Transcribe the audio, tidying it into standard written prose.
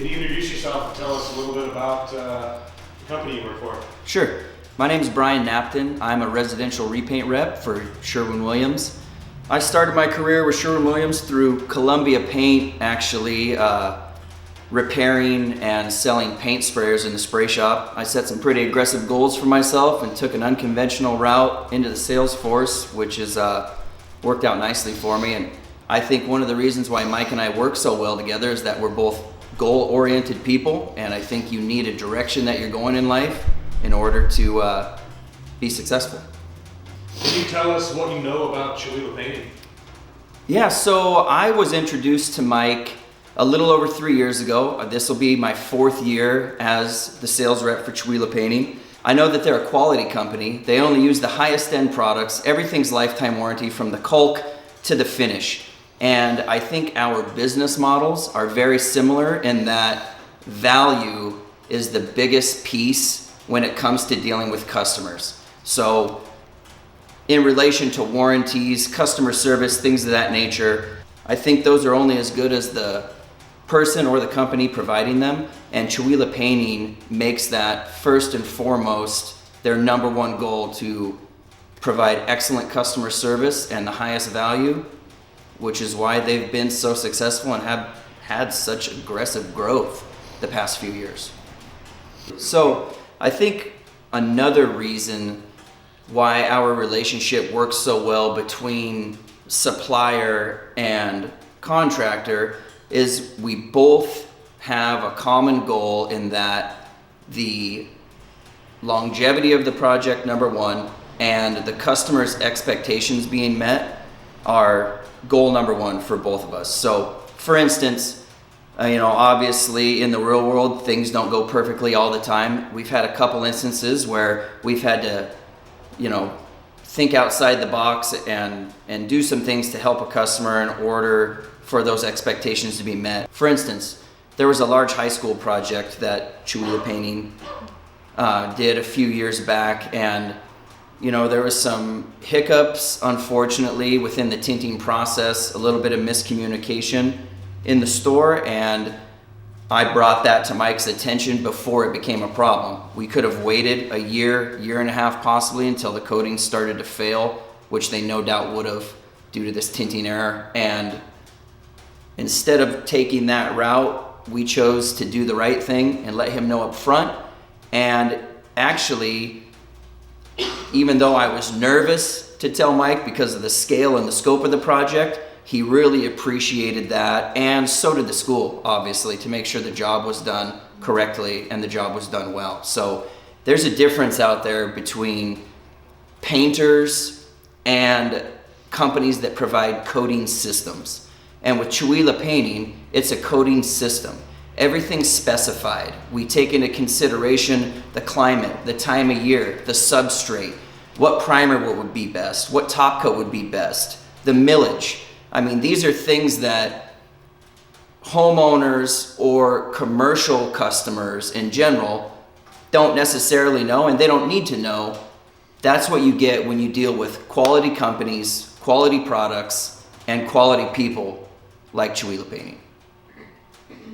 Can you introduce yourself and tell us a little bit about the company you work for? Sure. My name is Brian Napton. I'm a residential repaint rep for Sherwin-Williams. I started my career with Sherwin-Williams through Columbia Paint, actually, repairing and selling paint sprayers in the spray shop. I set some pretty aggressive goals for myself and took an unconventional route into the sales force, which has worked out nicely for me. And I think one of the reasons why Mike and I work so well together is that we're both goal-oriented people, and I think you need a direction that you're going in life in order to be successful. Can you tell us what you know about Chewelah painting? Yeah, so I was introduced to Mike a little over 3 years ago. This will be my 4th year as the sales rep for Chewelah Painting. I know that they're a quality company. They only use the highest end products. Everything's lifetime warranty from the caulk to the finish. And I think our business models are very similar in that value is the biggest piece when it comes to dealing with customers. So in relation to warranties, customer service, things of that nature, I think those are only as good as the person or the company providing them. And Chewelah Painting makes that first and foremost their number one goal, to provide excellent customer service and the highest value, which is why they've been so successful and have had such aggressive growth the past few years. So I think another reason why our relationship works so well between supplier and contractor is we both have a common goal in that the longevity of the project, number one, and the customer's expectations being met are goal number one for both of us. So for instance, obviously in the real world, things don't go perfectly all the time. We've had a couple instances where we've had to, think outside the box and do some things to help a customer in order for those expectations to be met. For instance, there was a large high school project that Chewelah Painting did a few years back, and there was some hiccups, unfortunately, within the tinting process, a little bit of miscommunication in the store, and I brought that to Mike's attention before it became a problem. We could have waited a year and a half possibly until the coating started to fail, which they no doubt would have due to this tinting error. And instead of taking that route, we chose to do the right thing and let him know up front. And actually, even though I was nervous to tell Mike because of the scale and the scope of the project, he really appreciated that, and so did the school, obviously, to make sure the job was done correctly and the job was done well. So there's a difference out there between painters and companies that provide coating systems. And with Chewelah Painting, it's a coating system. Everything's specified. We take into consideration the climate, the time of year, the substrate, what primer would be best, what top coat would be best, the millage. I mean, these are things that homeowners or commercial customers in general don't necessarily know, and they don't need to know. That's what you get when you deal with quality companies, quality products, and quality people like Chewelah Painting.